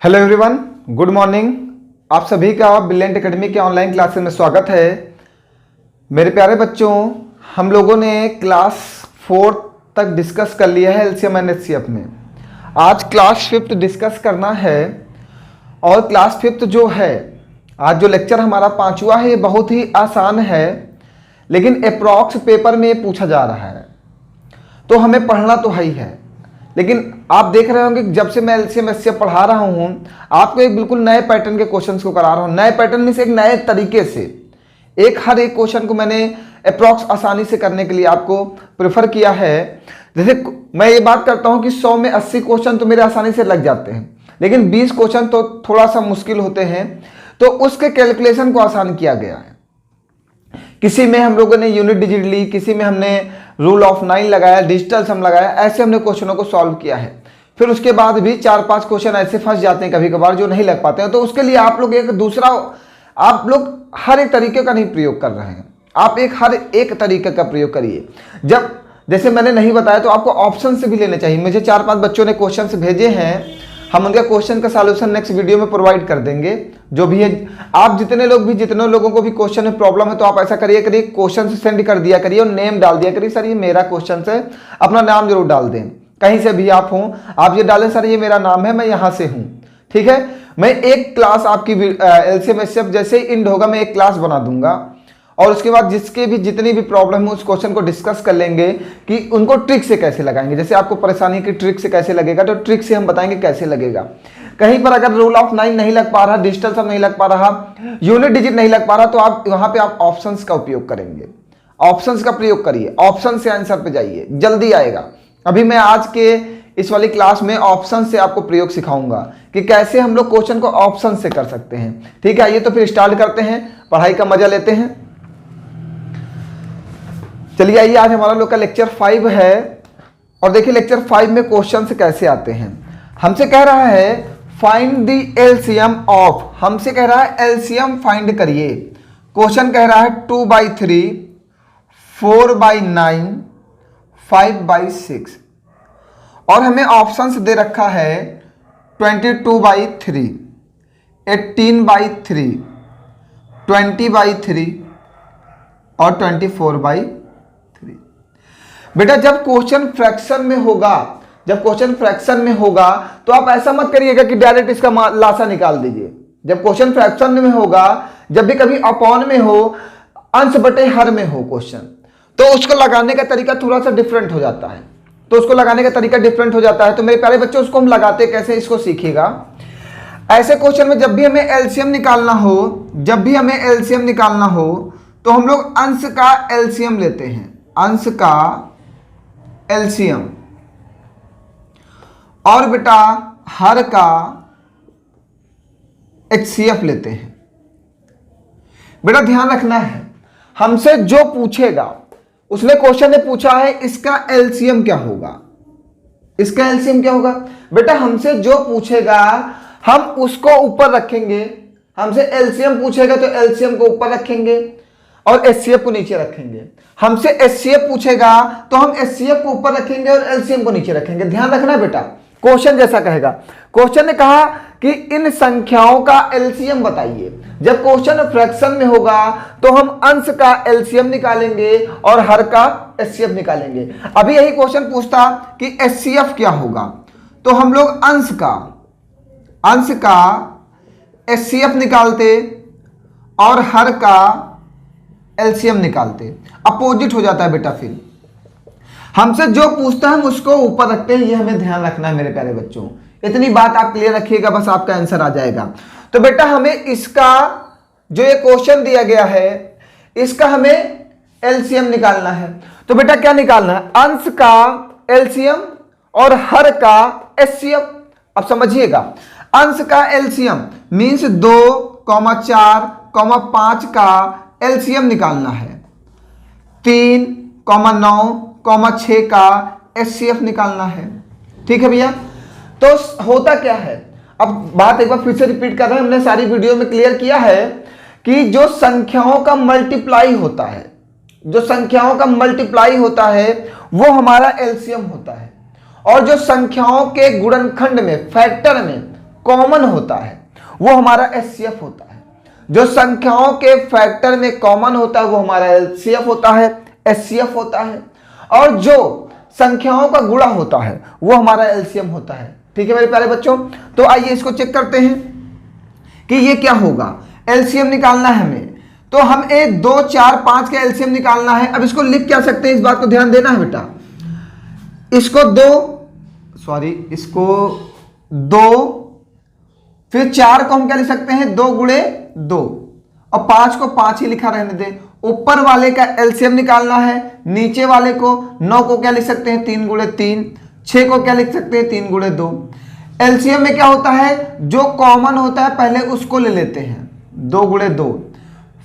Hello everyone, good morning. आप सभी का ब्रिलियंट एकेडमी के ऑनलाइन क्लासेस में स्वागत है। मेरे प्यारे बच्चों, हम लोगों ने क्लास 4 तक डिस्कस कर लिया है एलसीएम एंड एचसीएफ में। आज क्लास 5 डिस्कस करना है। और क्लास 5 जो है, आज जो लेक्चर हमारा 5वां है, ये बहुत ही आसान है, लेकिन अप्रॉक्स पेपर में पूछा जा रहा है, तो हमें पढ़ना तो है ही है। लेकिन आप देख रहे होंगे जब से मैं एलसीएम एचसीएफ पढ़ा रहा हूं, आपको एक बिल्कुल नए पैटर्न के क्वेश्चंस को करा रहा हूं। नए पैटर्न में से एक नए तरीके से हर एक क्वेश्चन को मैंने अप्रॉक्स आसानी से करने के लिए आपको प्रेफर किया है। जैसे मैं ये बात करता हूं कि 100 में 80 क्वेश्चन तो मेरे आसानी से लग जाते हैं, लेकिन 20 क्वेश्चन तो थोड़ा सा मुश्किल होते हैं, तो उसके कैलकुलेशन को आसान किया गया है। किसी में हम लोगों ने यूनिट डिजिट ली, किसी में हमने रूल ऑफ 9 लगाया, डिजिटल सम लगाया, ऐसे हमने क्वेश्चनों को सॉल्व किया है। फिर उसके बाद भी 4-5 क्वेश्चन ऐसे फंस जाते हैं कभी कभार जो नहीं लग पाते हैं, तो उसके लिए आप लोग आप लोग हर एक तरीके का नहीं प्रयोग कर रहे हैं। आप हर एक तरीके का प्रयोग करिए। जैसे मैंने नहीं बताया तो आपको ऑप्शन से भी लेने चाहिए। मुझे 4-5 बच्चों ने क्वेश्चन भेजे हैं, हम उनका क्वेश्चन का सॉल्यूशन नेक्स्ट वीडियो में प्रोवाइड कर देंगे। जो भी है, आप जितने लोगों को भी क्वेश्चन में प्रॉब्लम है, तो आप ऐसा करिए क्वेश्चन से सेंड कर दिया करिए और नेम डाल दिया करिए, सर ये मेरा क्वेश्चन है, अपना नाम जरूर डाल दें। कहीं से भी आप हों, आप ये डालें, सर ये मेरा नाम है, मैं यहाँ से हूँ, ठीक है। मैं एक क्लास आपकी एलसीएम एचसीएफ जैसे ही इंड होगा, मैं एक क्लास बना दूंगा, और उसके बाद जिसके भी जितनी भी प्रॉब्लम है उस क्वेश्चन को डिस्कस कर लेंगे कि उनको ट्रिक से कैसे लगाएंगे। जैसे आपको परेशानी की ट्रिक से कैसे लगेगा, तो ट्रिक से हम बताएंगे कैसे लगेगा। कहीं पर अगर रूल ऑफ 9 नहीं लग पा रहा, डिजिटल सम नहीं लग पा रहा, यूनिट डिजिट नहीं लग पा रहा, तो आप वहां पे आप ऑप्शंस का उपयोग करेंगे। ऑप्शंस का प्रयोग करिए, ऑप्शन से आंसर पे जाइए, जल्दी आएगा। अभी मैं आज के इस वाली क्लास में ऑप्शन से आपको प्रयोग सिखाऊंगा कि कैसे हम लोग क्वेश्चन को ऑप्शन से कर सकते हैं। ठीक है, आइए तो फिर स्टार्ट करते हैं, पढ़ाई का मजा लेते हैं। चलिए आइए, आज हमारा लोग का लेक्चर 5 है, और देखिए लेक्चर 5 में क्वेश्चन कैसे आते हैं। हमसे कह रहा है फाइंड द एलसीएम ऑफ, हमसे कह रहा है एलसीएम फाइंड करिए। क्वेश्चन कह रहा है 2/3, 4/9, 5/6, और हमें ऑप्शंस दे रखा है 22/3, 18/3, 20/3 और 24/3। बेटा जब क्वेश्चन फ्रैक्शन में होगा, तो आप ऐसा मत करिएगा कि डायरेक्ट इसका लासा निकाल दीजिए। जब क्वेश्चन फ्रैक्शन में होगा, जब भी कभी अपॉन में हो, अंश बटे हर में हो क्वेश्चन, तो उसको लगाने का तरीका थोड़ा सा डिफरेंट हो जाता है। तो मेरे प्यारे बच्चों, उसको हम लगाते कैसे, इसको सीखिएगा। ऐसे क्वेश्चन में जब भी हमें एलसीएम निकालना हो, तो हम लोग अंश का एलसीएम लेते हैं, अंश का एलसीएम, और बेटा हर का एचसीएफ लेते हैं। बेटा ध्यान रखना है, हमसे जो पूछेगा, उसने क्वेश्चन ने पूछा है इसका एलसीएम क्या होगा, बेटा हमसे जो पूछेगा हम उसको ऊपर रखेंगे। हमसे एलसीएम पूछेगा तो एलसीएम को ऊपर रखेंगे और एचसीएफ को नीचे रखेंगे। हमसे एचसीएफ पूछेगा तो हम एचसीएफ को ऊपर रखेंगे और एलसीएम को नीचे रखेंगे। ध्यान रखना बेटा, क्वेश्चन जैसा कहेगा। क्वेश्चन ने कहा कि इन संख्याओं का एलसीएम बताइए। जब क्वेश्चन फ्रैक्शन में होगा तो हम अंश का एलसीएम निकालेंगे और हर का एचसीएफ निकालेंगे। अभी यही क्वेश्चन पूछता कि एचसीएफ क्या होगा, तो हम लोग अंश का एचसीएफ निकालते और हर का एलसीएम निकालते। अपोजिट हो जाता है बेटा। फिर हमसे जो पूछता है हम उसको ऊपर रखते हैं, ये हमें ध्यान रखना है मेरे प्यारे बच्चों। इतनी बात आप क्लियर रखिएगा, बस आपका आंसर आ जाएगा। तो बेटा हमें इसका जो ये क्वेश्चन दिया गया है, इसका हमें एलसीएम निकालना है। तो बेटा क्या निकालना है, अंश का एलसीएम और हर का एचसीएफ। अब समझिएगा, अंश का एलसीएम मींस 2, 4, 5 का एलसीएम निकालना है, 3, 9, 6 का एचसीएफ निकालना है। ठीक है भैया। तो होता क्या है, अब बात एक बार फिर से रिपीट कर रहे हैं, हमने सारी वीडियो में क्लियर किया है कि जो संख्याओं का मल्टीप्लाई होता है, वो हमारा एलसीएम होता है। और जो संख्याओं के गुणनखंड में, फैक्टर में कॉमन होता है वो हमारा एचसीएफ होता है। जो संख्याओं के फैक्टर में कॉमन होता है वो हमारा एलसीएफ होता है, एचसीएफ होता है। और जो संख्याओं का गुणा होता है वो हमारा एलसीएम होता है। ठीक है मेरे प्यारे बच्चों, तो आइए इसको चेक करते हैं कि ये क्या होगा। एलसीएम निकालना है हमें, तो हमें 2, 4, 5 का एलसीएम निकालना है। अब इसको लिख क्या सकते हैं, इस बात को ध्यान देना है बेटा। इसको 2, फिर 4 को हम क्या लिख सकते हैं, 2 गुणे 2, और 5 को 5 ही लिखा रहने दें। ऊपर वाले का एलसीएम निकालना है, नीचे वाले को 9 को क्या लिख सकते हैं, 3 गुणे 3, 6 को क्या लिख सकते हैं, 3 गुणे 2। एलसीएम में क्या होता है, जो कॉमन होता है पहले उसको ले लेते हैं, 2 गुणे 2,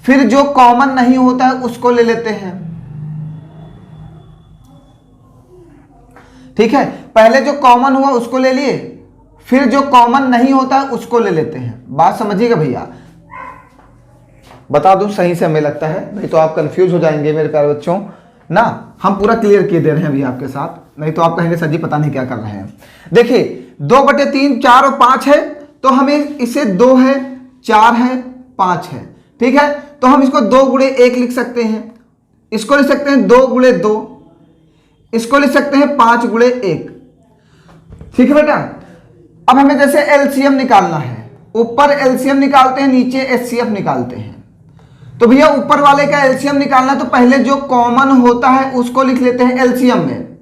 फिर जो कॉमन नहीं होता है उसको ले लेते हैं। ठीक है, पहले जो कॉमन हुआ उसको ले लिए, फिर जो कॉमन नहीं होता है उसको ले लेते हैं। बात समझिएगा भैया, बता दूं सही से हमें लगता है, नहीं तो आप कंफ्यूज हो जाएंगे मेरे प्यारे बच्चों ना। हम पूरा क्लियर किए दे रहे हैं अभी आपके साथ, नहीं तो आप कहेंगे सर जी पता नहीं क्या कर रहे हैं। देखिए 2/3, 4 और 5 है, तो हमें इसे 2 है, 4 है, 5 है। ठीक है, तो हम इसको 2 गुणे 1 लिख सकते हैं, इसको लिख सकते हैं 2 गुणे 2, इसको लिख सकते हैं 5 गुणे 1। ठीक है बेटा, अब हमें जैसे एलसीएम निकालना है, ऊपर एलसीएम निकालते हैं, नीचे एचसीएफ निकालते हैं। तो भैया ऊपर वाले का एलसीएम निकालना, तो पहले जो कॉमन होता है उसको लिख लेते हैं एलसीएम में,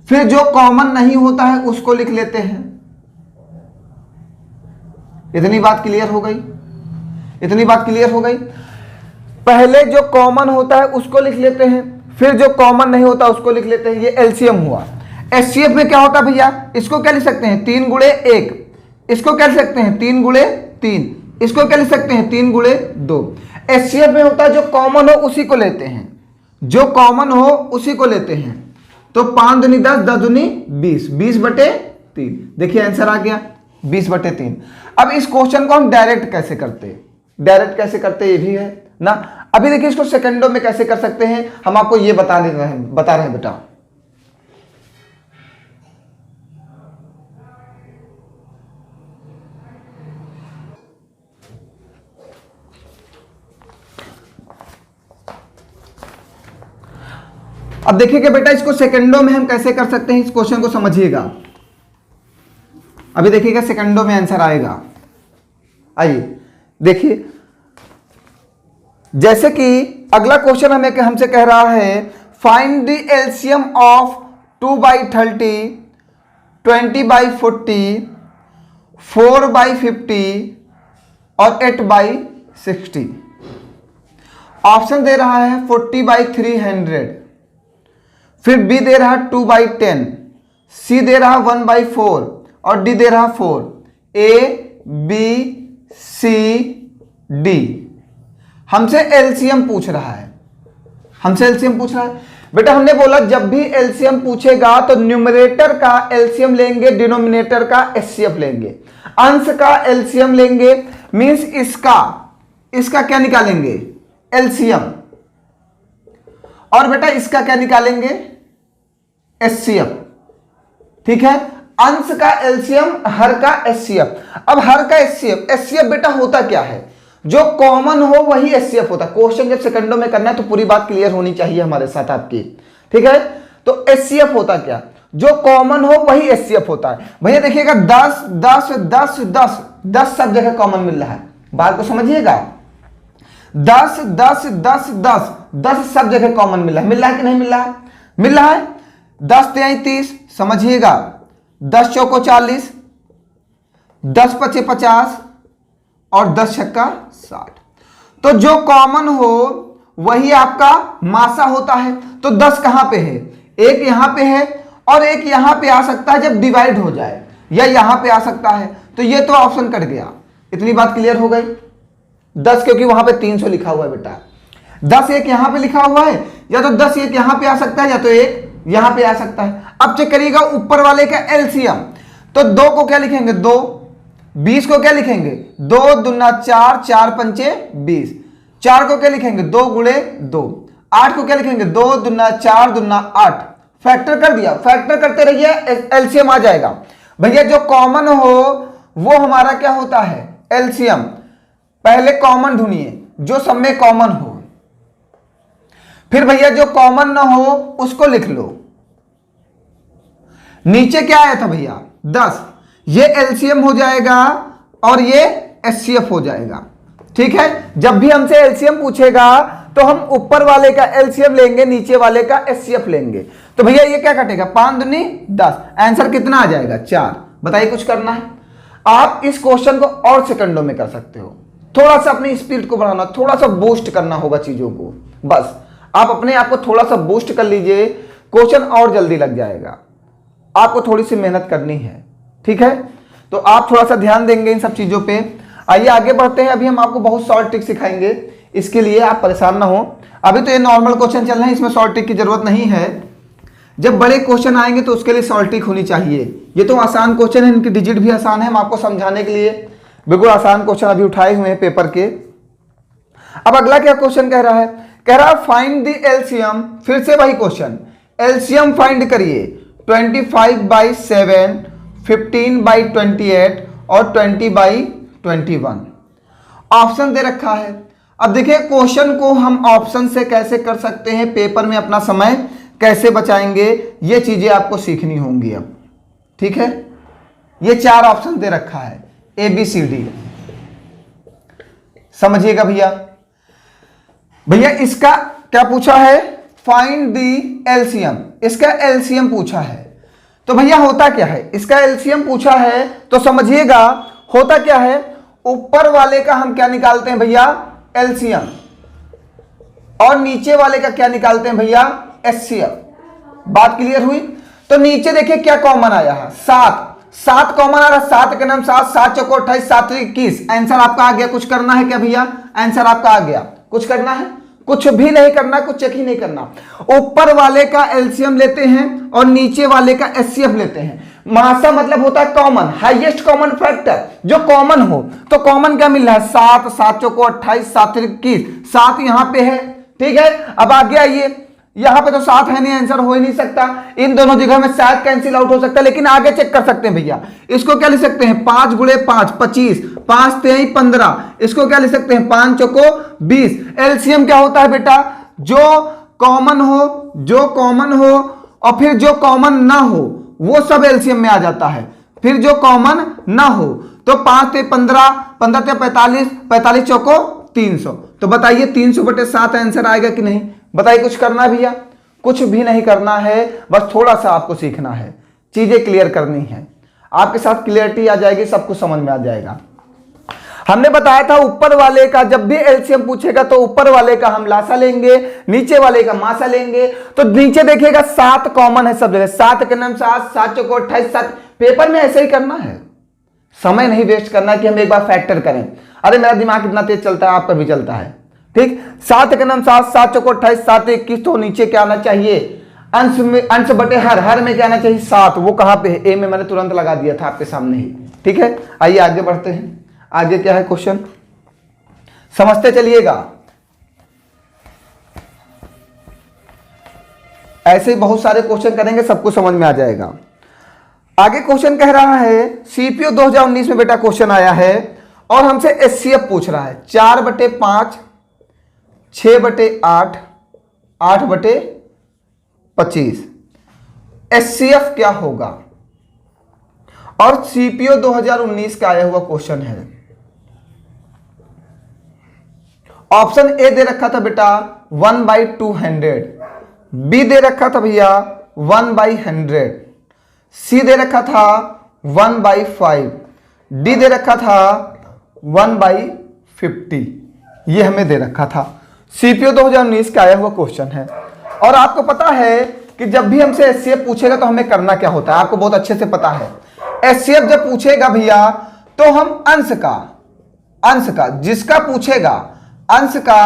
फिर जो कॉमन नहीं होता है उसको लिख लेते हैं। इतनी बात क्लियर हो गई, इतनी बात क्लियर हो गई। पहले जो कॉमन होता है उसको लिख लेते हैं, फिर जो कॉमन नहीं होता उसको लिख लेते हैं। ये एलसीएम हुआ। एचसीएफ में क्या होता है भैया, इसको क्या लिख सकते हैं, 3 गुणे 1, इसको क्या लिख सकते हैं, 3 गुणे 3, इसको क्या लिख सकते हैं, 3 गुणे 2। एचसीएफ में होता है जो कॉमन हो उसी को लेते हैं, जो कॉमन हो उसी को लेते हैं। तो 5 दूनी 10, 10 दूनी 20, 20/3। देखिए आंसर आ गया 20/3। अब इस क्वेश्चन को हम डायरेक्ट कैसे करते, डायरेक्ट कैसे करते ये भी है ना। अभी देखिए इसको सेकंडों में कैसे कर सकते हैं, हम आपको ये बता रहे हैं बेटा। अब देखिए बेटा इसको सेकंडों में हम कैसे कर सकते हैं, इस क्वेश्चन को समझिएगा। अभी देखिएगा सेकंडों में आंसर आएगा। आइए देखिए, जैसे कि अगला क्वेश्चन हमसे कह रहा है फाइंड द एलसीएम ऑफ 2/30, 20/40, 4/50 और 8/60। ऑप्शन दे रहा है 40/300, फिर बी दे रहा 2/10, सी दे रहा 1/4 और डी दे रहा 4। ए बी सी डी हमसे एलसीएम पूछ रहा है, हमसे एलसीएम पूछ रहा है। बेटा हमने बोला जब भी एलसीएम पूछेगा तो न्यूमरेटर का एलसीएम लेंगे, डिनोमिनेटर का एचसीएफ लेंगे, अंश का एलसीएम लेंगे, मींस इसका क्या निकालेंगे, एलसीएम, और बेटा इसका क्या निकालेंगे, एचसीएफ। ठीक है, अंश का एलसीएम, हर का एचसीएफ। अब हर का एचसीएफ, एचसीएफ बेटा होता क्या है, जो कॉमन हो वही एचसीएफ होता है। क्वेश्चन जब सेकंडों में करना है तो पूरी बात क्लियर होनी चाहिए हमारे साथ आपकी। ठीक है, तो एचसीएफ होता क्या, जो कॉमन हो वही एचसीएफ होता है। भैया देखिएगा 10 10 10 10 10 सब जगह कॉमन मिल रहा है, बात को समझिएगा। 10 10 10 10 10 सब जगह कॉमन मिल रहा है कि नहीं मिल रहा है, मिल रहा है। 10 3 30 समझिएगा, 10 चौको 40, 10 पचे 50 और 10 छक्का 60। तो जो कॉमन हो वही आपका मासा होता है। तो 10 कहां पे है, एक यहां पे है और एक यहां पे आ सकता है जब डिवाइड हो जाए, या यहां पे आ सकता है। तो ये तो ऑप्शन कट गया। इतनी बात क्लियर हो गई। 10 क्योंकि वहां पे 300 लिखा हुआ है बेटा, 10 एक यहां पे लिखा हुआ है, या तो 10 एक यहां पे आ सकता है या तो एक यहां पे आ सकता है। अब चेक करिएगा ऊपर वाले का एलसीएम, तो 2 को क्या लिखेंगे 2, 20 को क्या लिखेंगे 2 दूना 4, 4 पंचे 20, 4 को क्या लिखेंगे 2 गुणे 2, 8 को क्या लिखेंगे 2 दूना 4 दूना 8। फैक्टर कर दिया, फैक्टर करते रहिए एलसीएम आ जाएगा। भैया जो कॉमन हो वो हमारा क्या होता है, एलसीएम। पहले कॉमन ढूंढिए, जो सब में कॉमन हो, फिर भैया जो कॉमन ना हो उसको लिख लो। नीचे क्या आया था भैया, 10, ये एलसीएम हो जाएगा और ये एचसीएफ हो जाएगा। ठीक है, जब भी हमसे एलसीएम पूछेगा तो हम ऊपर वाले का एलसीएम लेंगे, नीचे वाले का एचसीएफ लेंगे। तो भैया ये क्या कटेगा, 5 दूनी 10, आंसर कितना आ जाएगा, 4। बताइए कुछ करना है, आप इस क्वेश्चन को और सेकंडों में कर सकते हो। थोड़ा सा अपनी स्पीड को बढ़ाना, थोड़ा सा बूस्ट करना होगा चीजों को, बस आप अपने आप को थोड़ा सा बूस्ट कर लीजिए, क्वेश्चन और जल्दी लग जाएगा। आपको थोड़ी सी मेहनत करनी है, ठीक है, तो आप थोड़ा सा ध्यान देंगे इन सब चीजों पे। आइए आगे बढ़ते हैं, अभी हम आपको बहुत शॉर्ट ट्रिक सिखाएंगे, इसके लिए आप परेशान ना हो। अभी तो ये नॉर्मल क्वेश्चन चल रहे हैं, इसमें शॉर्ट ट्रिक की जरूरत नहीं है। जब बड़े क्वेश्चन आएंगे तो उसके लिए शॉर्ट ट्रिक होनी चाहिए। ये तो आसान क्वेश्चन है, इनकी डिजिट भी आसान है, हम आपको समझाने के लिए बिल्कुल आसान क्वेश्चन अभी उठाए हुए हैं पेपर के। अब अगला क्या क्वेश्चन कह रहा है, कह रहा है फाइंड द एलसीएम, फिर से वही क्वेश्चन, एलसीएम फाइंड करिए 25/7, 15/28 और 20/21। ऑप्शन दे रखा है। अब देखिए क्वेश्चन को हम ऑप्शन से कैसे कर सकते हैं, पेपर में अपना समय कैसे बचाएंगे, ये चीजें आपको सीखनी होंगी अब। ठीक है, ये 4 ऑप्शन दे रखा है, ABCD, समझिएगा भैया। भैया इसका क्या पूछा है, फाइंड दी एलसीएम, इसका एलसीएम पूछा है। तो भैया होता क्या है, इसका एलसीएम पूछा है तो समझिएगा होता क्या है, ऊपर वाले का हम क्या निकालते हैं भैया, एलसीएम, और नीचे वाले का क्या निकालते हैं भैया, एचसीएफ। बात क्लियर हुई। तो नीचे देखिए क्या कॉमन आया है, 7 कॉमन आ रहा है, 7 के नाम 7, 7 चौको 28, 7 21, आंसर आपका आ गया। कुछ करना है क्या भैया, आंसर आपका आ गया। कुछ करना है, कुछ भी नहीं करना, कुछ चेक ही नहीं करना। ऊपर वाले का एलसीएम लेते हैं और नीचे वाले का एचसीएफ लेते हैं। मासा मतलब होता है कॉमन, हाईएस्ट कॉमन फैक्टर, जो कॉमन हो। तो कॉमन क्या मिल रहा है, 7, 7 चौको 28, 7 21, 7 यहां पे है। ठीक है, अब आगे आइए, यहां पे तो 7 है नहीं, आंसर हो ही नहीं सकता। इन दोनों जगह में शायद कैंसिल आउट हो सकता है, लेकिन आगे चेक कर सकते हैं भैया। इसको क्या लिख सकते हैं, 5 गुणे 5 25, 5 3 15। इसको क्या लिख सकते हैं, 5 चौको 20। एलसीएम क्या होता है बेटा, जो कॉमन हो और फिर जो कॉमन ना हो वो सब एलसीएम में आ जाता है। फिर जो कॉमन ना हो तो 5 3 15, 15 3 45, 45 चौको 300। तो बताइए 300/7 आंसर आएगा कि नहीं, बताइए। कुछ करना है भैया, कुछ भी नहीं करना है, बस थोड़ा सा आपको सीखना है, चीजें क्लियर करनी है, आपके साथ क्लियरिटी आ जाएगी, सब कुछ समझ में आ जाएगा। हमने बताया था ऊपर वाले का जब भी एलसीएम पूछेगा तो ऊपर वाले का हम लासा लेंगे, नीचे वाले का मासा लेंगे। तो नीचे देखिएगा 7 कॉमन है सब जगह, 7 के नाम 7, 7 चौको 28, 7। पेपर में ऐसे ही करना है, समय नहीं वेस्ट करना कि हम एक बार फैक्टर करें। अरे मेरा दिमाग इतना तेज चलता है, आपका भी चलता है। ठीक, 7 के नाम 7, 7 चौको 28, 7 21। तो नीचे क्या आना चाहिए, अंश में, अंश बटे हर में क्या आना चाहिए, 7। वो कहां पे है, ए में मैंने तुरंत लगा दिया था आपके सामने ही। ठीक है, आइए आगे बढ़ते हैं। आगे क्या है क्वेश्चन, समझते चलिएगा। ऐसे ही बहुत सारे क्वेश्चन करेंगे, सबको समझ में आ जाएगा। आगे क्वेश्चन कह रहा है, सीपीओ 2019 में बेटा क्वेश्चन आया है और हमसे एचसीएफ पूछ रहा है। 4/5, 6/8, 8/25। एचसीएफ क्या होगा, और सीपीओ 2019 का आया हुआ क्वेश्चन है। ऑप्शन ए दे रखा था बेटा 1/200, बी दे रखा था भैया 1/100, सी दे रखा था 1/5, डी दे रखा था 1/50। ये हमें दे रखा था। सीपीओ 2019 का आया हुआ क्वेश्चन है। और आपको पता है कि जब भी हमसे एचसीएफ पूछेगा तो हमें करना क्या होता है, आपको बहुत अच्छे से पता है। एचसीएफ जब पूछेगा भैया तो हम अंश का जिसका पूछेगा अंश का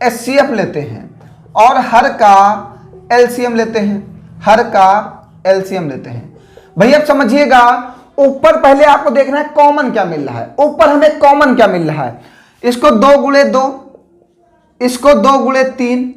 एचसीएफ लेते हैं और हर का एलसीएम लेते हैं। भैया अब समझिएगा, ऊपर पहले आपको देखना है कॉमन क्या मिल रहा है। ऊपर हमें कॉमन क्या मिल रहा है, इसको 2 गुणे 2, इसको 2 गुणे 3,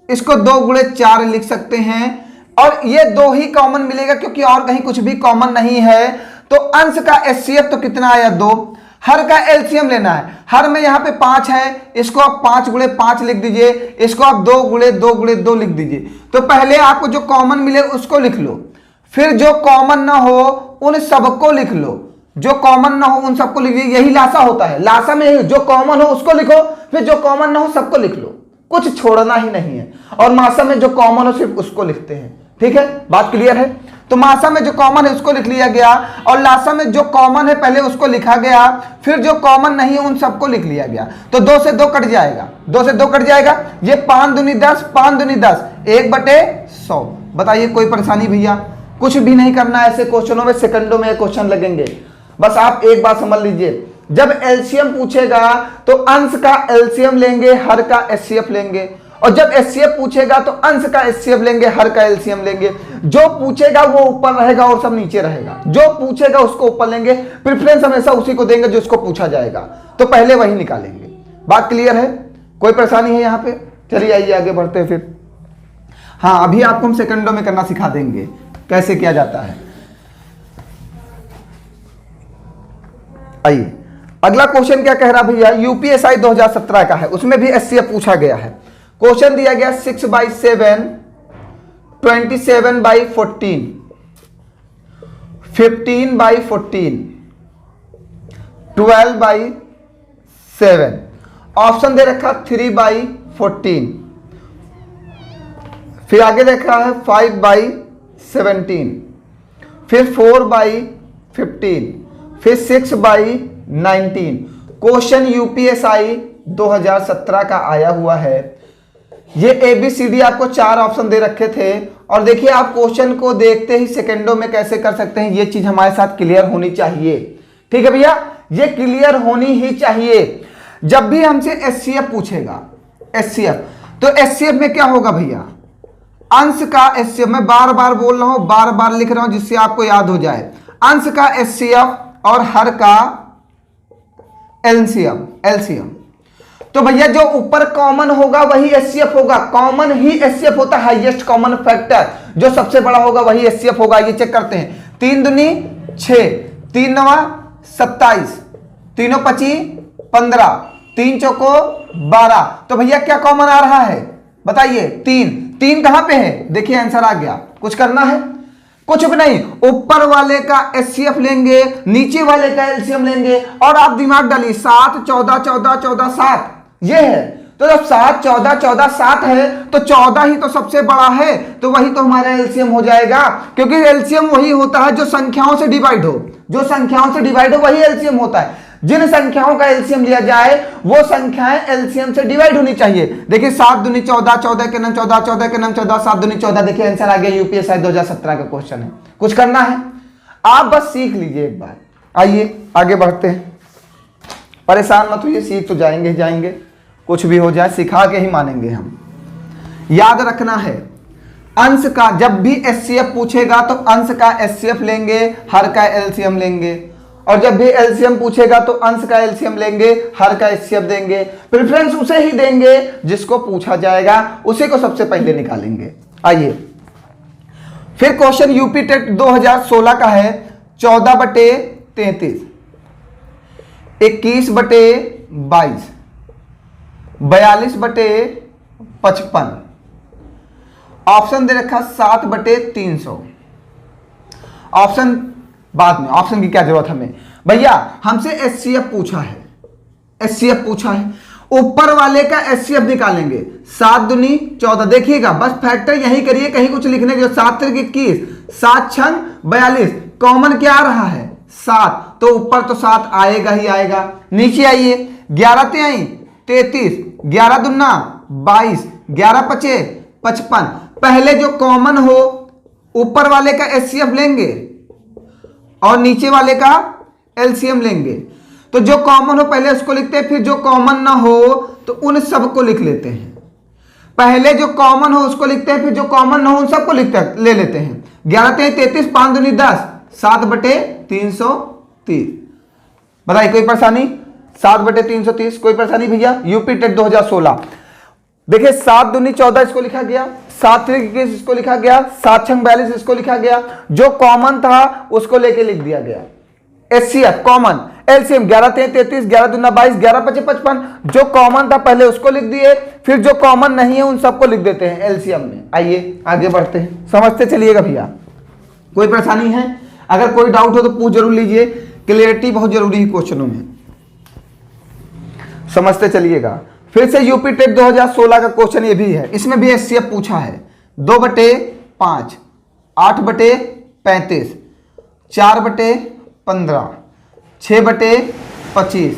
इसको 2 गुणे 4 लिख सकते हैं। और ये 2 ही कॉमन मिलेगा क्योंकि और कहीं कुछ भी कॉमन नहीं है। तो अंश का एचसीएफ तो कितना आया 2, हर का एलसीएम लेना है। हर में यहाँ पे 5 है, इसको आप 5 गुणे 5 लिख दीजिए, इसको आप 2 गुणे 2 गुणे 2 लिख दीजिए। तो पहले आपको जो कॉमन मिले उसको लिख लो, फिर जो कॉमन ना हो उन सबको लिख लो, जो कॉमन ना हो उन सबको लिख लीजिए। यही लासा होता है, लासा में यही, जो कॉमन हो उसको लिखो, फिर जो कॉमन ना हो सबको लिख लो, कुछ छोड़ना ही नहीं है। और मासा में जो कॉमन हो सिर्फ उसको लिखते हैं। ठीक है, बात क्लियर है। तो मासा में जो कॉमन है उसको लिख लिया गया, और लासा में जो कॉमन है पहले उसको लिखा गया, फिर जो कॉमन नहीं है उन सबको लिख लिया गया। तो 2 से 2 कट जाएगा, 2 से 2 कट जाएगा। ये 5 दूनी 10, 5 दूनी 10, 1/100। बताइए कोई परेशानी भैया? कुछ भी नहीं करना है, ऐसे क्वेश्चनों में सेकंडों में क्वेश्चन लगेंगे। बस आप एक बात समझ लीजिए, जब एलसीएम पूछेगा तो अंश का एलसीएम लेंगे, हर का एचसीएफ लेंगे, और जब एचसीएफ पूछेगा तो अंश का एचसीएफ लेंगे, हर का एलसीएम लेंगे। जो पूछेगा वो ऊपर रहेगा और सब नीचे रहेगा, जो पूछेगा उसको ऊपर लेंगे। प्रेफरेंस हमेशा उसी को देंगे जो उसको पूछा जाएगा, तो पहले वही निकालेंगे। बात क्लियर है? कोई परेशानी है यहाँ पे? चलिए आइए आगे बढ़ते हैं फिर। हाँ, अभी आपको हम सेकंडों में करना सिखा देंगे कैसे किया जाता है। आइए अगला क्वेश्चन क्या कह रहा भैया, यूपीएसआई 2017 का है, उसमें भी एचसीएफ पूछा गया है। क्वेश्चन दिया गया 6/7, 27/14, 15/14, 12/7, ऑप्शन दे रखा 3/14, फिर आगे देखा है 5/17, फिर 4/15, फिर 6/19। क्वेश्चन यूपीएसआई 2017 का आया हुआ है। ये ABCD आपको 4 ऑप्शन दे रखे थे, और देखिए आप क्वेश्चन को देखते ही सेकंडों में कैसे कर सकते हैं, ये चीज हमारे साथ क्लियर होनी चाहिए। ठीक है भैया, ये क्लियर होनी ही चाहिए। जब भी हमसे एचसीएफ पूछेगा, एचसीएफ, तो एचसीएफ में क्या होगा भैया, अंश का एचसीएफ। मैं बार बार बोल रहा हूं, बार बार लिख रहा हूं जिससे आपको याद हो जाए। अंश का एचसीएफ और हर का एलसीएम। तो भैया जो ऊपर कॉमन होगा वही एचसीएफ होगा, कॉमन ही एचसीएफ होता है, हाईएस्ट कॉमन फैक्टर जो सबसे बड़ा होगा वही एचसीएफ होगा। ये चेक करते हैं, 3 दूनी 6, 3 9 27, 3 25 15, 3 चौको 12। तो भैया क्या कॉमन आ रहा है बताइए? 3 कहां पे है? देखिए आंसर आ गया। कुछ करना है? कुछ भी नहीं, ऊपर वाले का एचसीएफ लेंगे, नीचे वाले का एलसीएम लेंगे, और आप दिमाग डालिए 7 14 14 14 7 ये है। तो जब 7 14 14 7 है तो 14 ही तो सबसे बड़ा है, तो वही तो हमारा एलसीएम हो जाएगा, क्योंकि एलसीएम वही होता है जो संख्याओं से डिवाइड हो, जो संख्याओं से डिवाइड हो वही एलसीएम होता है। जिन संख्याओं का एलसीएम लिया जाए वो संख्याएं एलसीएम से डिवाइड होनी चाहिए। देखिए 7 दूनी 14, 14 के नाम 14, 14 के नाम 14, 7 दूनी 14। देखिए आंसर आ गया, यूपीएसआई 2017 का क्वेश्चन है। कुछ करना है? आप बस सीख लीजिए एक बार। आइए आगे बढ़ते हैं, परेशान मत होइए, सीख तो जाएंगे ही जाएंगे, कुछ भी हो जाए सिखा के ही मानेंगे हम। याद रखना है, अंश का जब भी एचसीएफ पूछेगा तो अंश का एचसीएफ लेंगे, हर का एलसीएम लेंगे, और जब भी एलसीएम पूछेगा तो अंश का एलसीएम लेंगे, हर का एचसीएफ देंगे। प्रेफरेंस उसे ही देंगे जिसको पूछा जाएगा, उसी को सबसे पहले निकालेंगे। आइए फिर क्वेश्चन यूपी टेट 2016 का है, 14/33, 21/22, 42/55, ऑप्शन दे रखा 7/300। ऑप्शन बाद में, ऑप्शन की क्या जरूरत हमें भैया, हमसे एचसीएफ पूछा है, एचसीएफ पूछा है, ऊपर वाले का एचसीएफ निकालेंगे। 7 दूनी 14, देखिएगा बस फैक्टर यही करिए, कहीं कुछ लिखने के। 7 3 21, 7 6 42, कॉमन क्या आ रहा है 7, तो ऊपर तो 7 आएगा ही आएगा। नीचे आइए, 11 3 33, 11 दूना 22, 11 5 55। पहले जो कॉमन हो ऊपर वाले का एचसीएफ लेंगे और नीचे वाले का एलसीएम लेंगे। तो जो कॉमन हो पहले उसको लिखते हैं, फिर जो कॉमन ना हो तो उन सबको लिख लेते हैं। पहले जो कॉमन हो उसको लिखते हैं, फिर जो कॉमन ना हो उन सबको ले लेते हैं। 11 3 33, 5 दूनी 10, 7/330। बताइए कोई परेशानी? 7/330 कोई परेशानी भैया? UP TET 2016। देखिए 7 दूनी 14 इसको लिखा गया, 7 3 21 इसको लिखा गया, 7 6 42 इसको लिखा गया, जो कॉमन था उसको लेके लिख दिया गया। HCF कॉमन, एलसीएम 11 3 33, 11 दूना 22, 11 5 55, जो कॉमन था पहले उसको लिख दिए, फिर जो कॉमन नहीं है उन सबको लिख देते हैं एलसीएम में। आइए आगे बढ़ते हैं, समझते चलिएगा भैया। कोई परेशानी है, अगर कोई डाउट हो तो पूछ जरूर लीजिए, क्लियरिटी बहुत जरूरी है क्वेश्चनों में, समझते चलिएगा। फिर से यूपी टेट 2016 का क्वेश्चन ये भी है, इसमें भी HCF पूछा है। 2/5, 8/35, 4/15, 6/25,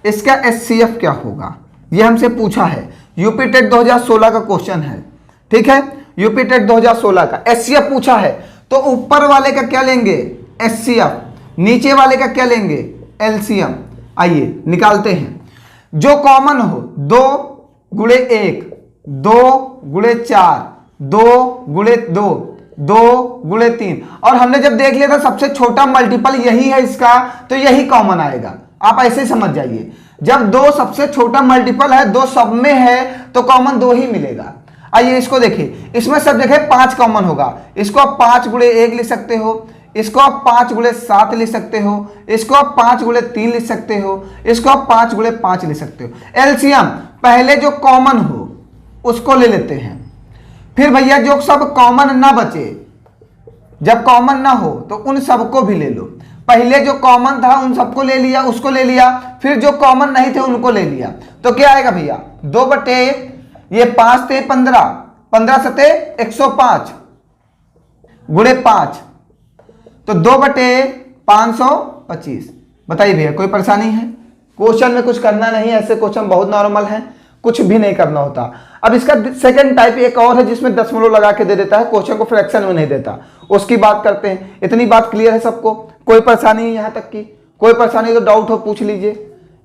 इसका HCF क्या होगा, ये हमसे पूछा है। यूपी टेट 2016 का क्वेश्चन है, ठीक है, यूपी टेट 2016 का HCF पूछा है, तो ऊपर वाले का क्या लेंगे HCF, नीचे वाले का क्या लेंगे LCM। आइए निकालते हैं, जो कॉमन हो 2 गुणे 1, 2 गुणे 4, 2 गुणे 2, 2 गुणे 3, और हमने जब देख लिया था सबसे छोटा मल्टीपल यही है इसका, तो यही कॉमन आएगा। आप ऐसे समझ जाइए, जब 2 सबसे छोटा मल्टीपल है, 2 सब में है, तो कॉमन 2 ही मिलेगा। आइए इसको देखिए, इसमें सब जगह 5 कॉमन होगा, इसको आप 5 गुणे 1 लिख सकते हो, इसको आप 5 गुणे 7 लिख सकते हो, इसको आप 5 गुणे 3 लिख सकते हो, इसको आप 5 गुणे 5 लिख सकते हो। एलसीएम पहले जो कॉमन हो उसको ले लेते हैं, फिर भैया जो सब कॉमन ना बचे, जब कॉमन ना हो तो उन सबको भी ले लो। पहले जो कॉमन था उन सबको ले लिया, उसको ले लिया, फिर जो कॉमन नहीं थे उनको ले लिया, तो क्या आएगा भैया 2 ये 5 थे 15, 15 सते 105 गुणे 5, तो 2/525। बताइए भैया कोई परेशानी है? क्वेश्चन में कुछ करना नहीं है, ऐसे क्वेश्चन बहुत नॉर्मल है, कुछ भी नहीं करना होता। अब इसका सेकंड टाइप एक और है जिसमें दशमलव लगा के दे देता है, क्वेश्चन को फ्रैक्शन में नहीं देता, उसकी बात करते हैं। इतनी बात क्लियर है सबको? कोई परेशानी है यहाँ तक की? कोई परेशानी तो डाउट हो पूछ लीजिए,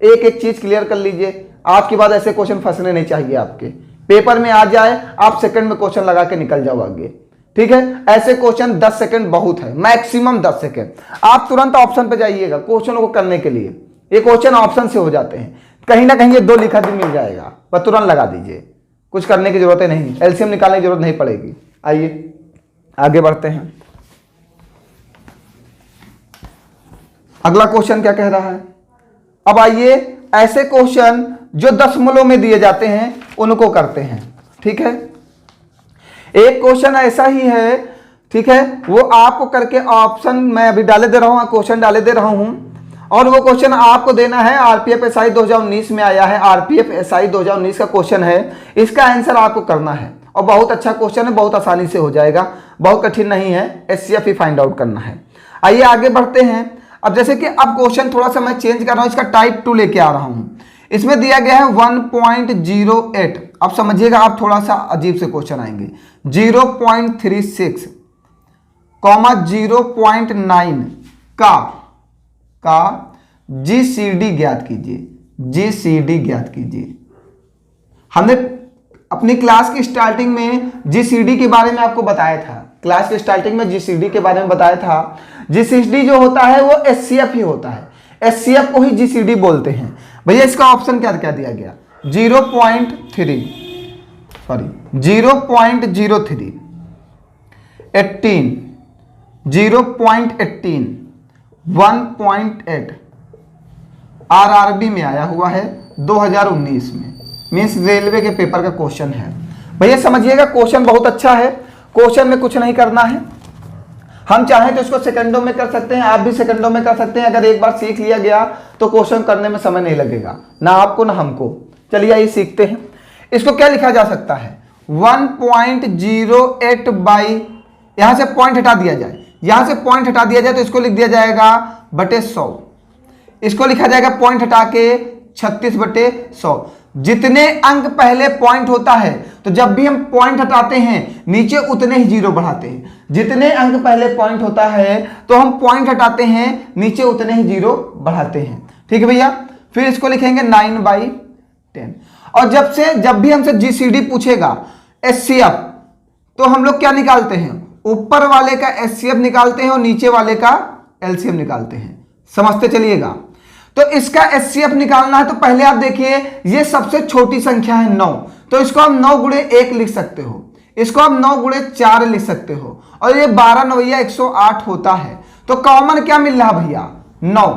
एक एक चीज क्लियर कर लीजिए। आज के बाद ऐसे क्वेश्चन फंसने नहीं चाहिए, आपके पेपर में आ जाए आप सेकंड में क्वेश्चन लगा के निकल जाओ आगे, ठीक है। ऐसे क्वेश्चन 10 सेकंड बहुत है, मैक्सिमम 10 सेकंड। आप तुरंत ऑप्शन पे जाइएगा क्वेश्चनों को करने के लिए, ये क्वेश्चन ऑप्शन से हो जाते हैं, कहीं ना कहीं ये 2 लिखा भी मिल जाएगा, बस तुरंत लगा दीजिए, कुछ करने की जरूरत नहीं, एलसीएम निकालने की जरूरत नहीं पड़ेगी। आइए आगे बढ़ते हैं, अगला क्वेश्चन क्या कह रहा है। अब आइए ऐसे क्वेश्चन जो दशमलव में दिए जाते हैं उनको करते हैं, ठीक है। एक क्वेश्चन ऐसा ही है, ठीक है, वो आपको करके ऑप्शन मैं अभी डाले दे रहा हूं, क्वेश्चन डाले दे रहा हूं, और वो क्वेश्चन आपको देना है। आरपीएफ एसआई 2019 में आया है, आरपीएफ एसआई 2019 का क्वेश्चन है, इसका आंसर आपको करना है, और बहुत अच्छा क्वेश्चन है, बहुत आसानी से हो जाएगा, बहुत कठिन नहीं है, एचसीएफ ही फाइंड आउट करना है। आइए आगे बढ़ते हैं। अब जैसे कि अब क्वेश्चन थोड़ा सा मैं चेंज कर रहा हूं, इसका टाइप 2 लेके आ रहा हूं। इसमें दिया गया है 1.08, अब समझिएगा आप, थोड़ा सा अजीब से क्वेश्चन आएंगे। 0.36, 0.9 का जीसीडी ज्ञात कीजिए, जीसीडी ज्ञात कीजिए। हमने अपनी क्लास की स्टार्टिंग में जीसीडी के बारे में आपको बताया था, क्लास की स्टार्टिंग में जीसीडी के बारे में बताया था। जीसीडी जो होता है वो एचसीएफ ही होता है, एचसीएफ को ही जीसीडी बोलते हैं। भैया इसका ऑप्शन क्या क्या दिया गया, 0.03, 18, 0.18, 1.8, आरआरबी में आया हुआ है 2019 में, मीन्स रेलवे के पेपर का क्वेश्चन है। भैया समझिएगा क्वेश्चन बहुत अच्छा है, क्वेश्चन में कुछ नहीं करना है, हम चाहें तो इसको सेकंडों में कर सकते हैं, आप भी सेकंडों में कर सकते हैं। अगर एक बार सीख लिया गया तो क्वेश्चन करने में समय नहीं लगेगा, ना आपको ना हमको। चलिए आइए सीखते हैं। इसको क्या लिखा जा सकता है, 1.08 बाई, यहां से पॉइंट हटा दिया जाए, यहां से पॉइंट हटा दिया जाए तो इसको लिख दिया जाएगा बटे 100, इसको लिखा जाएगा पॉइंट हटा के 36/100। जितने अंक पहले पॉइंट होता है तो जब भी हम पॉइंट हटाते हैं नीचे उतने ही जीरो बढ़ाते हैं, जितने अंक पहले पॉइंट होता है तो हम पॉइंट हटाते हैं नीचे उतने ही जीरो बढ़ाते हैं, ठीक है भैया। फिर इसको लिखेंगे 9/10, और जब भी हमसे जीसीडी पूछेगा एचसीएफ तो हम लोग क्या निकालते हैं, ऊपर वाले का एचसीएफ निकालते हैं और नीचे वाले का एलसीएम निकालते हैं, समझते चलिएगा। तो इसका एचसीएफ निकालना है तो पहले आप देखिए ये सबसे छोटी संख्या है 9, तो इसको आप 9 गुणे 1 लिख सकते हो, इसको आप 9 गुणे 4 लिख सकते हो, और ये 12 9 108 होता है। तो कॉमन क्या मिल रहा भैया, 9,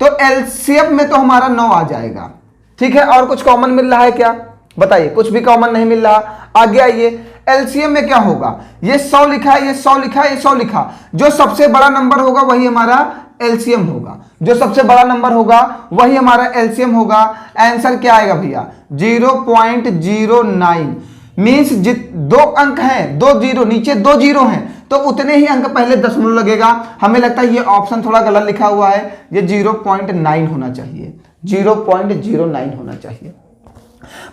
तो एलसीएम में तो हमारा 9 आ जाएगा। ठीक है, और कुछ कॉमन मिल रहा है क्या बताइए? कुछ भी कॉमन नहीं मिल रहा। आगे आइए, एलसीएम में क्या होगा? ये 100 लिखा है, ये 100 लिखा है, ये 100 लिखा। जो सबसे बड़ा नंबर होगा वही हमारा एलसीएम होगा। जो सबसे बड़ा नंबर होगा वही हमारा एलसीएम होगा। आंसर क्या आएगा भैया? 0.09। मीन्स दो अंक हैं, दो जीरो, नीचे दो जीरो हैं, तो उतने ही अंक पहले दशमलव लगेगा। हमें लगता है ये ऑप्शन थोड़ा गलत लिखा हुआ है, ये 0.9 होना चाहिए, 0.09 होना चाहिए।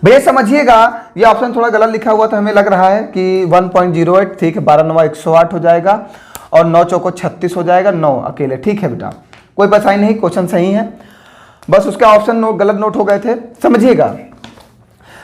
भैया समझिएगा, ये ऑप्शन थोड़ा गलत लिखा हुआ था, हमें लग रहा है कि 1.08। ठीक है, 12 9 108 हो जाएगा और 9 चौको 36 हो जाएगा, 9 अकेले। ठीक है बेटा, कोई परेशानी नहीं, क्वेश्चन सही है, बस उसका ऑप्शन गलत नोट हो गए थे, समझिएगा।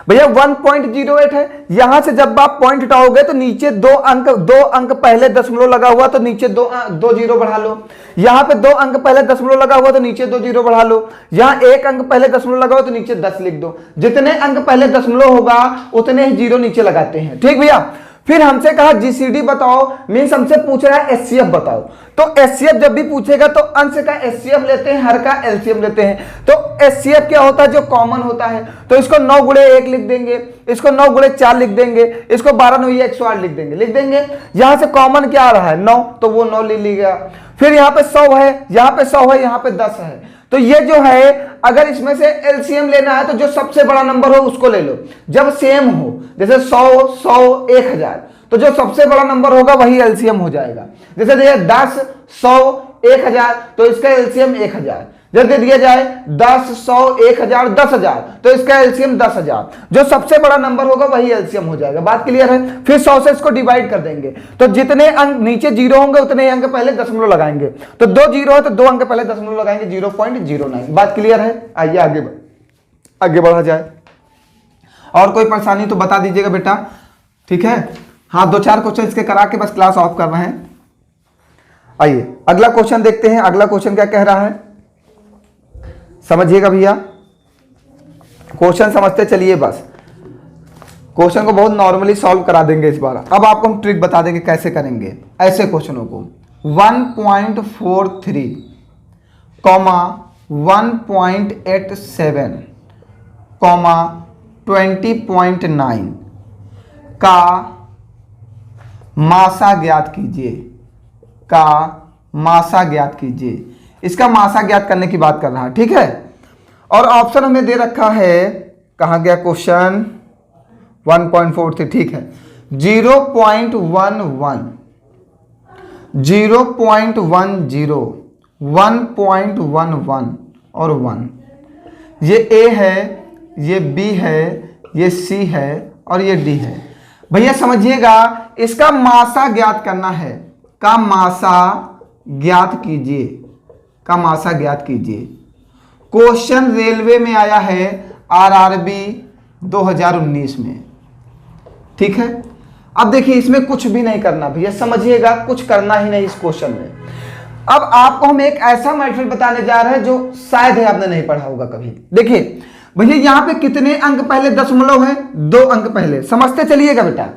भैया 1.08 है, यहां से जब आप पॉइंट हटाओगे तो नीचे दो अंक पहले दशमलव लगा हुआ तो नीचे दो जीरो बढ़ा लो। यहां पे 2 अंक पहले दशमलव लगा हुआ तो नीचे 2 जीरो बढ़ा लो। यहां 1 अंक पहले दशमलव लगा हुआ तो नीचे 10 लिख दो। जितने अंक पहले दशमलव होगा उतने ही जीरो नीचे लगाते हैं। ठीक भैया, फिर हमसे कहा जीसीडी बताओ, मीन्स हमसे पूछ रहा है एचसीएफ बताओ। तो एचसीएफ जब भी पूछेगा तो अंश का एचसीएफ लेते हैं, हर का एलसीएम लेते हैं। तो एचसीएफ क्या होता है? जो कॉमन होता है। तो इसको 9 गुणे 1 लिख देंगे, इसको 9 गुणे 4 लिख देंगे, इसको 12 9 108 लिख देंगे। यहां से कॉमन क्या आ रहा है? 9, तो वो 9 ले लिया। फिर यहाँ पे 100 है, यहाँ पे 100 है, यहाँ पे 10 है। तो ये जो है, अगर इसमें से एलसीएम लेना है तो जो सबसे बड़ा नंबर हो उसको ले लो। जब सेम हो, जैसे 100 100 1000, तो जो सबसे बड़ा नंबर होगा वही एलसीएम हो जाएगा। जैसे देखिए 10 100 1000, तो इसका एलसीएम 1000। जब दे दिया जाए 10 100 1000 10000, तो इसका एलसीएम 10000। जो सबसे बड़ा नंबर होगा वही एलसीएम हो जाएगा। बात क्लियर है? फिर 100 से इसको डिवाइड कर देंगे, तो जितने अंक नीचे जीरो होंगे उतने ही अंक पहले दशमलव लगाएंगे। तो 2 जीरो है तो 2 अंक पहले दशमलव लगाएंगे, 0.09। बात क्लियर है? आइए आगे बढ़ा जाए। और कोई परेशानी तो बता दीजिएगा बेटा। ठीक है, हाँ 2-4 क्वेश्चन इसके करा के बस क्लास ऑफ कर रहे हैं। आइए अगला क्वेश्चन देखते हैं। अगला क्वेश्चन क्या कह रहा है, समझिएगा भैया। क्वेश्चन समझते चलिए, बस क्वेश्चन को बहुत नॉर्मली सॉल्व करा देंगे इस बार। अब आपको हम ट्रिक बता देंगे कैसे करेंगे ऐसे क्वेश्चनों को। 1.43, 1.87, 20.9 का मासा ज्ञात कीजिए। इसका मासा ज्ञात करने की बात कर रहा है। ठीक है, और ऑप्शन हमें दे रखा है, कहाँ गया क्वेश्चन? 1.43। ठीक है, 0.11, 0.10, 1.11 और 1। ये ए है, ये बी है, ये सी है और ये डी है। भैया समझिएगा, इसका मासा ज्ञात करना है। का मासा ज्ञात कीजिए। क्वेश्चन रेलवे में आया है, आरआरबी 2019 में। ठीक है, अब देखिए इसमें कुछ भी नहीं करना भैया, समझिएगा, कुछ करना ही नहीं इस क्वेश्चन में। अब आपको हम एक ऐसा मेथड बताने जा रहे हैं जो शायद है आपने नहीं पढ़ा होगा कभी। देखिए भैया, यहां पे कितने अंक पहले दशमलव है? 2 अंक पहले। समझते चलिएगा बेटा,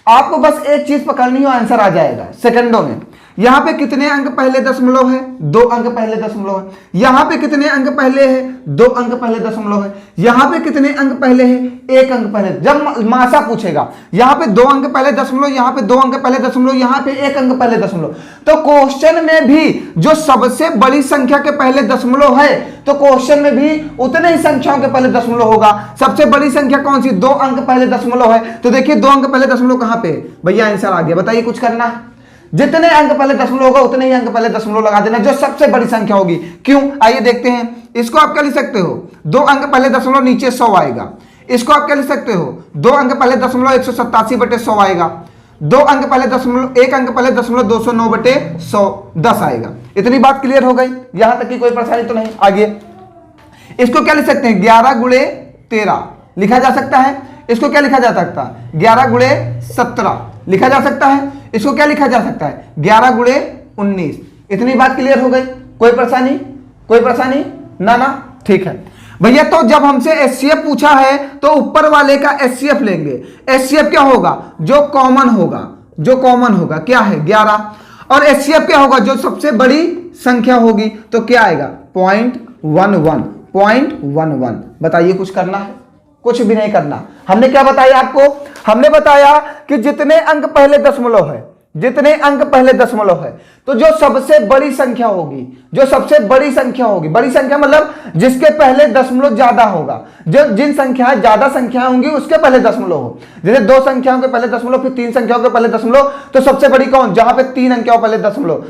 आपको बस एक चीज पकड़नी हो, आंसर आ जाएगा सेकंडों में। यहां पे कितने अंक पहले दशमलव है? 2 अंक पहले दशमलव है। यहां पे कितने अंक पहले है? 2 अंक पहले दशमलव है। यहां पे कितने अंक पहले है? 1 अंक पहले। जब मासा पूछेगा, यहां पे 2 अंक पहले दशमलव, यहां पे 2 अंक पहले दशमलव, यहां पे 1 अंक पहले दशमलव। तो क्वेश्चन में भी जो सबसे बड़ी संख्या के पहले दशमलव है, तो क्वेश्चन में भी उतने ही संख्याओं के पहले दशमलव होगा। सबसे बड़ी संख्या कौन सी? 2 अंक पहले दशमलव है। तो देखिए 2 अंक पहले दशमलव कहां पे? भैया आंसर आ गया। बताइए कुछ करना, जितने अंक पहले दशमलव होगा उतने ही अंक पहले दशमलव लगा देना, जो सबसे बड़ी संख्या होगी। क्यों? आइए देखते हैं। इसको आप क्या लिख सकते हो? 2 अंक पहले दशमलव, नीचे 100 आएगा। इसको आप क्या लिख सकते हो? 2 अंक पहले दशमलव 187/100 आएगा। 2 अंक पहले दशमलव, 1 अंक पहले दशमलव 209/100, 10 आएगा। इतनी बात क्लियर हो गई? यहां तक की कोई परेशानी तो नहीं? आगे इसको क्या लिख सकते हैं? 11 गुणे 13 लिखा जा सकता है। इसको क्या लिखा जा सकता है? 11 गुणे 17 लिखा जा सकता है। इसको क्या लिखा जा सकता है? 11 गुणे 19। इतनी बात क्लियर हो गई? कोई परेशानी ना? ठीक है भैया, तो जब हमसे एचसीएफ पूछा है तो ऊपर वाले का एचसीएफ लेंगे। एचसीएफ क्या होगा? जो कॉमन होगा। क्या है? 11। और एचसीएफ क्या होगा, जो सबसे बड़ी संख्या होगी, तो क्या आएगा 0.11, 0.11। बताइए कुछ करना है? कुछ भी नहीं करना। हमने क्या बताया आपको? हमने बताया कि जितने अंक पहले दशमलव है, जितने अंक पहले दशमलव है, तो जो सबसे बड़ी संख्या होगी, जो सबसे बड़ी संख्या होगी, बड़ी संख्या मतलब जिसके पहले दशमलव ज्यादा होगा, जो जिन संख्याएं ज्यादा संख्याएं होंगी उसके पहले दशमलव हो। जैसे 2 संख्याओं के पहले दशमलव, फिर 3 संख्याओं के पहले दशमलव, तो सबसे बड़ी कौन? जहां पे 3 अंकों पहले दशमलव।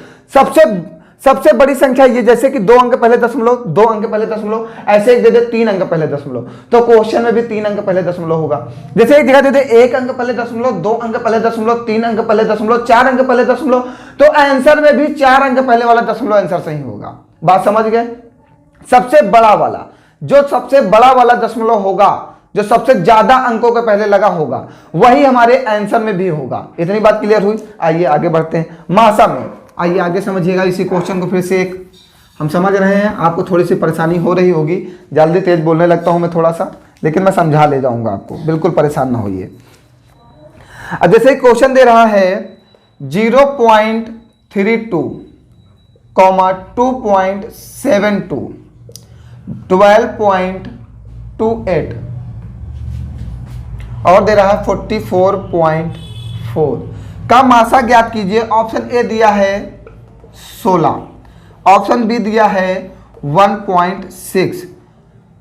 सबसे बड़ी संख्या ये, जैसे कि 2 अंक पहले दशमलव, 2 अंक पहले दशमलव, ऐसे एक दे दे 3 अंक पहले दशमलव, तो क्वेश्चन में भी 3 अंक पहले दशमलव होगा। जैसे एक जगह दे दे 1 अंक पहले दशमलव, 2 अंक पहले दशमलव, 3 अंक पहले दशमलव, 4 अंक पहले दशमलव, तो आंसर में भी 4 अंक पहले वाला दशमलव आंसर सही होगा। बात समझ गए? सबसे बड़ा वाला, जो सबसे बड़ा वाला दशमलव होगा, जो सबसे ज्यादा अंकों के पहले लगा होगा, वही हमारे आंसर में भी होगा। इतनी बात क्लियर हुई? आइए आगे बढ़ते हैं। मासा में आइए आगे समझिएगा इसी क्वेश्चन को फिर से एक हम समझ रहे हैं। आपको थोड़ी सी परेशानी हो रही होगी, जल्दी तेज बोलने लगता हूं मैं थोड़ा सा, लेकिन मैं समझा ले जाऊंगा आपको, बिल्कुल परेशान ना होइए। अब जैसे क्वेश्चन दे रहा है 0.32, 2.72, 12.28 और दे रहा है 44.4 का मासा ज्ञात कीजिए। ऑप्शन ए दिया है 16, ऑप्शन बी दिया है 1.6,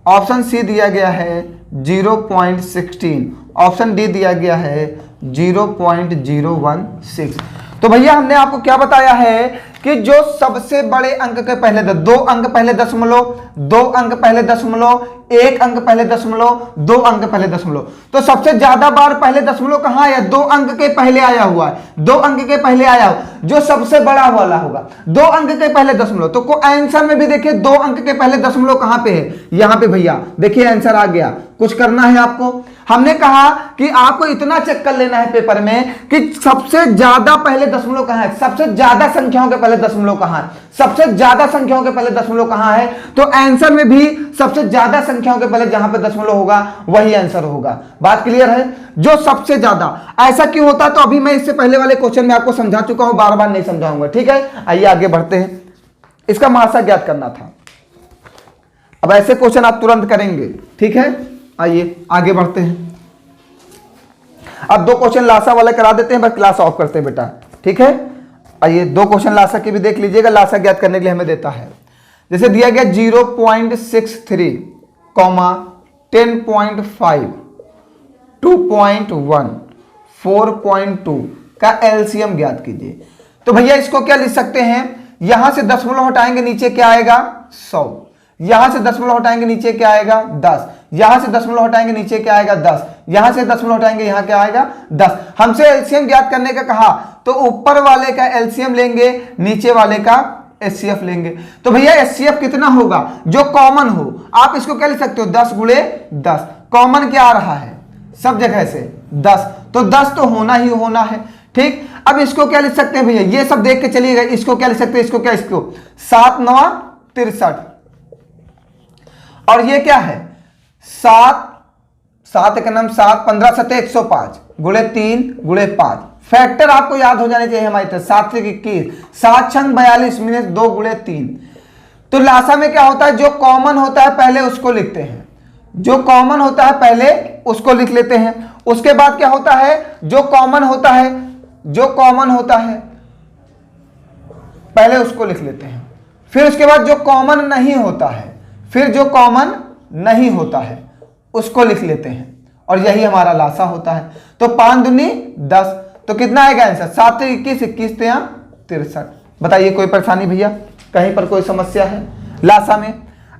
ऑप्शन सी दिया गया है 0.16, ऑप्शन डी दिया गया है 0.016। तो भैया हमने आपको क्या बताया है कि जो सबसे बड़े अंक के पहले 2 अंक पहले दशमलव, 2 अंक पहले दशमलव, 1 अंक पहले दशमलव, 2 अंक पहले दशमलव, तो सबसे ज्यादा बार पहले दशमलव कहां आया? 2 अंक के पहले आया हुआ है, 2 अंक के पहले आया हुआ, जो सबसे बड़ा वाला होगा 2 अंक के पहले दशमलव। तो को आंसर में भी देखिए 2 अंक के पहले दशमलव कहां पे है? यहां पे भैया देखिए आंसर आ गया। कुछ करना है आपको? हमने कहा कि आपको इतना चेक कर लेना है पेपर में कि सबसे ज्यादा पहले दशमलव कहां है, सबसे ज्यादा संख्याओं के पहले दशमलव कहां है, सबसे ज्यादा संख्याओं के पहले दशमलव कहां है, तो आंसर में भी सबसे ज्यादा संख्याओं के पहले जहां पे दशमलव होगा वही आंसर होगा। बात क्लियर है? जो सबसे ज्यादा, ऐसा क्यों होता है तो अभी मैं इससे पहले वाले क्वेश्चन में आपको समझा चुका हूं, बार बार नहीं समझाऊंगा, ठीक है। आइए आगे बढ़ते हैं। इसका मासा ज्ञात करना था। अब ऐसे क्वेश्चन आप तुरंत करेंगे, ठीक है। आइए आगे बढ़ते हैं। अब 2 क्वेश्चन लासा वाले करा देते हैं, बस क्लास ऑफ करते हैं बेटा, ठीक है। आइए 2 क्वेश्चन लासा के भी देख लीजिएगा, लासा ज्ञात करने के लिए हमें देता है। जैसे दिया गया 0.63, 10.5, 2.1, 4.2 का एलसीएम ज्ञात कीजिए। तो भैया इसको क्या लिख सकते हैं? यहां से दशमलव हटाएंगे नीचे क्या आएगा? 100। यहां से दशमलव हटाएंगे नीचे क्या आएगा? 10। यहां से दशमलव हटाएंगे नीचे क्या आएगा? 10। यहां से दशमलव हटाएंगे यहां क्या आएगा? 10। हमसे एलसीएम ज्ञात करने का कहा, तो ऊपर वाले का एलसीएम लेंगे, नीचे वाले का एचसीएफ लेंगे। तो भैया एचसीएफ कितना होगा? जो कॉमन हो। आप इसको क्या लिख सकते हो? 10 गुणे 10। कॉमन क्या आ रहा है? सब जगह से 10, तो 10 तो होना ही होना है, ठीक। अब इसको क्या लिख सकते हैं भैया? ये सब देख के चलिएगा। इसको क्या लिख सकते हैं? इसको क्या? इसको 7 9 63, और ये क्या है? 7 7 एक नाम 7 15 7 105 गुणे 3 गुणे 5। फैक्टर आपको याद हो जाने चाहिए हमारी तरफ। 7 से 21, 7 छंग 42 मिनट 2 गुणे 3। तो लासा में क्या होता है? जो कॉमन होता है पहले उसको लिखते हैं, जो कॉमन होता है पहले उसको लिख लेते हैं। उसके बाद क्या होता है? जो कॉमन होता है, जो कॉमन होता है पहले उसको लिख लेते हैं। फिर उसके बाद जो कॉमन नहीं होता है, फिर जो कॉमन नहीं होता है उसको लिख लेते हैं, और यही हमारा लासा होता है। तो 5 दूनी 10, तो कितना आएगा आंसर? 7 से 21, 21 से 63। बताइए कोई परेशानी भैया? कहीं पर कोई समस्या है लासा में?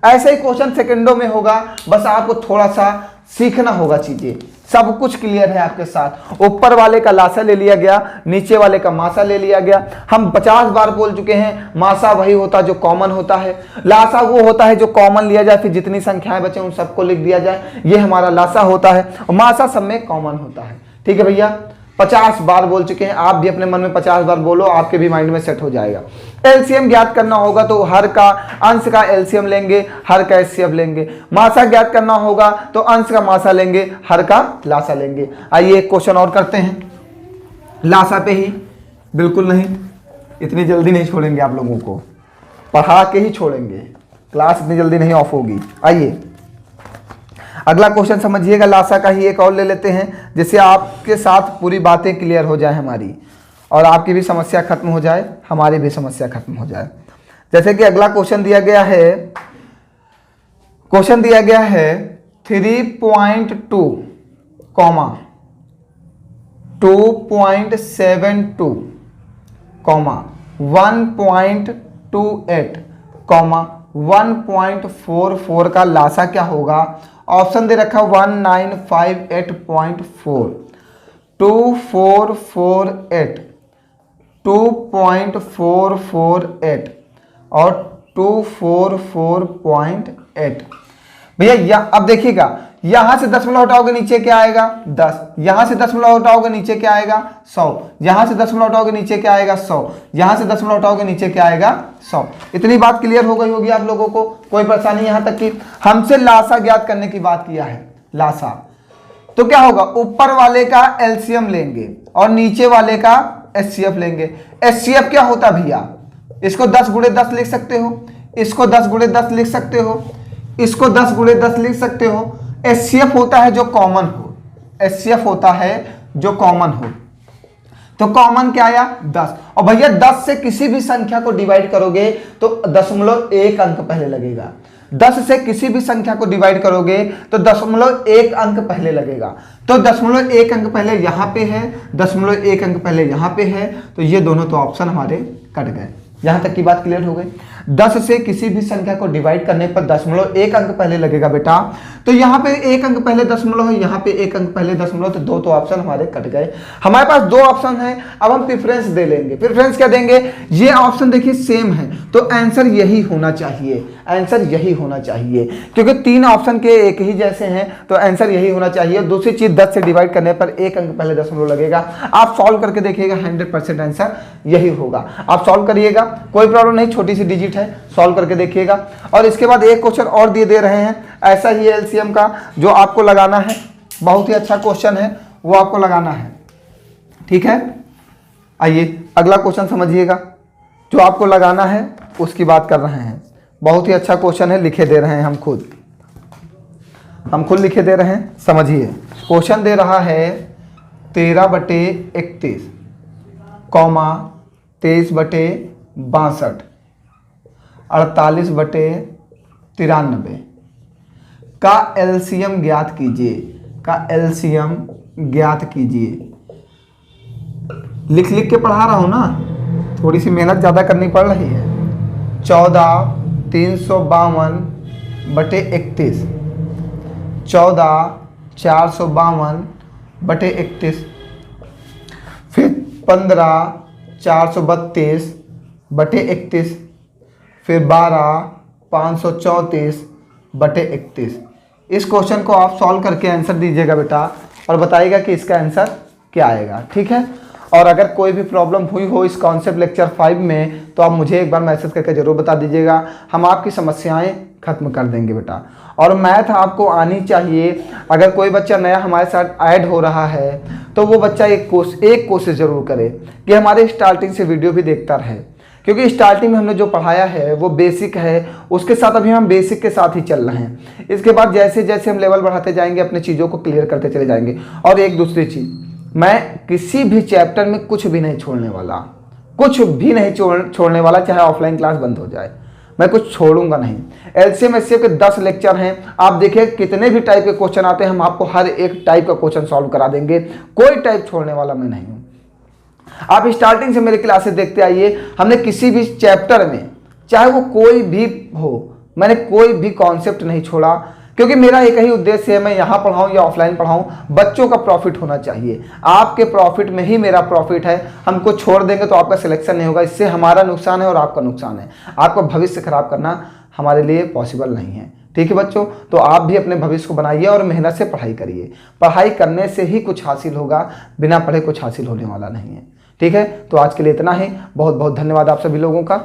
ऐसे ही क्वेश्चन सेकंडों में होगा, बस आपको थोड़ा सा सीखना होगा चीजें। सब कुछ क्लियर है आपके साथ। ऊपर वाले का लासा ले लिया गया, नीचे वाले का मासा ले लिया गया। हम 50 बार बोल चुके हैं, मासा वही होता है जो कॉमन होता है, लासा वो होता है जो कॉमन लिया जाए, फिर जितनी संख्याएं बचे उन सबको लिख दिया जाए, ये हमारा लासा होता है। और मासा सब में कॉमन होता है, ठीक है भैया। 50 बार बोल चुके हैं, आप भी अपने मन में 50 बार बोलो, आपके भी माइंड में सेट हो जाएगा। एलसीएम ज्ञात करना होगा तो हर का अंश का एलसीएम लेंगे, हर का एचसीएफ लेंगे। मासा ज्ञात करना होगा तो अंश का मासा लेंगे, हर का लासा लेंगे। आइए एक क्वेश्चन और करते हैं लासा पे ही। बिल्कुल नहीं, इतनी जल्दी नहीं छोड़ेंगे आप लोगों को, पढ़ा के ही छोड़ेंगे, क्लास इतनी जल्दी नहीं ऑफ होगी। आइए अगला क्वेश्चन समझिएगा, लासा का ही एक और ले लेते हैं जिससे आपके साथ पूरी बातें क्लियर हो जाए हमारी, और आपकी भी समस्या खत्म हो जाए, हमारी भी समस्या खत्म हो जाए। जैसे कि अगला क्वेश्चन दिया गया है, 3.2, 2.72, 1.28, 1.44 का लासा क्या होगा? ऑप्शन दे रखा 1958.4, 2448, 2.448 और 244.8। भैया अब देखिएगा, यहां से दशमलव हटाओगे नीचे क्या आएगा? 10। यहां से दशमलव हटाओगे नीचे क्या आएगा? 100। यहां से दशमलव हटाओगे नीचे क्या आएगा? 100। यहां से दशमलव हटाओगे नीचे क्या आएगा? 100। इतनी बात क्लियर हो गई होगी आप लोगों को, कोई परेशानी? यहां तक कि हमसे लासा ज्ञात करने की बात किया है, लासा। तो क्या होगा? ऊपर वाले का एलसीएम लेंगे और नीचे वाले का एचसीएफ लेंगे। एचसीएफ क्या होता है भैया? इसको 10 गुणे 10 लिख सकते हो, इसको 10 गुणे 10 लिख सकते हो, इसको 10 गुणे 10 लिख सकते हो। एचसीएफ होता है जो कॉमन हो, एचसीएफ होता है जो कॉमन हो। तो कॉमन क्या आया? 10। और भैया 10 से किसी भी संख्या को डिवाइड करोगे तो 0.1 अंक पहले लगेगा। 10 से किसी भी संख्या को डिवाइड करोगे तो 0.1 अंक पहले लगेगा। तो 0.1 अंक पहले यहां पे है, 0.1 अंक पहले यहां पे है, तो ये दोनों तो ऑप्शन हमारे कट गए। यहां तक की बात क्लियर हो गई। 10 से किसी भी संख्या को डिवाइड करने पर 0.1 अंक पहले लगेगा बेटा। तो यहाँ पे 1 अंक पहले दशमलव है, यहाँ पे 1 अंक पहले दशमलव, तो दो तो ऑप्शन हमारे कट गए। हमारे पास 2 ऑप्शन है, अब हम प्रेफरेंस दे लेंगे। प्रेफरेंस क्या देंगे? ये ऑप्शन देखिए सेम है, तो आंसर यही होना चाहिए, आंसर यही होना चाहिए, क्योंकि 3 ऑप्शन के एक ही जैसे हैं, तो आंसर यही होना चाहिए। दूसरी चीज 10 से डिवाइड करने पर 1 अंक पहले दशमलव लगेगा। आप सॉल्व करके देखिएगा, 100% आंसर यही होगा। आप सॉल्व करिएगा, कोई प्रॉब्लम नहीं, छोटी सी डिजिट है, सॉल्व करके देखिएगा। और इसके बाद एक क्वेश्चन और दे रहे हैं ऐसा ही एलसीएम का, जो आपको लगाना है। बहुत ही अच्छा क्वेश्चन है, वो आपको लगाना है, ठीक है। आइए अगला क्वेश्चन समझिएगा, जो आपको लगाना है उसकी बात कर रहे हैं। बहुत ही अच्छा क्वेश्चन है, लिखे दे रहे हैं हम खुद लिखे दे रहे हैं। समझिए, क्वेश्चन दे रहा है 13/31, 23/62, 48/93 का एलसीएम ज्ञात कीजिए, का एलसीएम ज्ञात कीजिए। लिख के पढ़ा रहा हूं ना, थोड़ी सी मेहनत ज़्यादा करनी पड़ रही है। 14,352/31, 14,452/31, फिर 15,432/31, फिर 12,534/31। इस क्वेश्चन को आप सॉल्व करके आंसर दीजिएगा बेटा, और बताइएगा कि इसका आंसर क्या आएगा, ठीक है। और अगर कोई भी प्रॉब्लम हुई हो इस कॉन्सेप्ट लेक्चर 5 में, तो आप मुझे एक बार मैसेज करके जरूर बता दीजिएगा, हम आपकी समस्याएं खत्म कर देंगे बेटा। और मैथ आपको आनी चाहिए। अगर कोई बच्चा नया हमारे साथ ऐड हो रहा है तो वो बच्चा एक कोशिश जरूर करे कि हमारे स्टार्टिंग से वीडियो भी देखता रहे, क्योंकि स्टार्टिंग में हमने जो पढ़ाया है वो बेसिक है, उसके साथ अभी हम बेसिक के साथ ही चल रहे हैं। इसके बाद जैसे जैसे हम लेवल बढ़ाते जाएंगे अपने चीज़ों को क्लियर करते चले जाएंगे। और एक दूसरी चीज़, मैं किसी भी चैप्टर में कुछ भी नहीं छोड़ने वाला, कुछ भी नहीं छोड़ने वाला, चाहे ऑफलाइन क्लास बंद हो जाए, मैं कुछ छोड़ूंगा नहीं। एलसीएम एचसीएफ के 10 लेक्चर हैं, आप देखिए कितने भी टाइप के क्वेश्चन आते हैं, हम आपको हर एक टाइप का क्वेश्चन सॉल्व करा देंगे, कोई टाइप छोड़ने वाला मैं नहीं हूं। आप स्टार्टिंग से मेरी क्लासेस देखते आइए, हमने किसी भी चैप्टर में, चाहे वो कोई भी हो, मैंने कोई भी कॉन्सेप्ट नहीं छोड़ा, क्योंकि मेरा एक ही उद्देश्य है, मैं यहाँ पढ़ाऊँ या ऑफलाइन पढ़ाऊँ, बच्चों का प्रॉफिट होना चाहिए। आपके प्रॉफिट में ही मेरा प्रॉफिट है। हमको छोड़ देंगे तो आपका सिलेक्शन नहीं होगा, इससे हमारा नुकसान है और आपका नुकसान है। आपका भविष्य खराब करना हमारे लिए पॉसिबल नहीं है, ठीक है बच्चों। तो आप भी अपने भविष्य को बनाइए और मेहनत से पढ़ाई करिए। पढ़ाई करने से ही कुछ हासिल होगा, बिना पढ़े कुछ हासिल होने वाला नहीं है, ठीक है। तो आज के लिए इतना ही, बहुत बहुत धन्यवाद आप सभी लोगों का।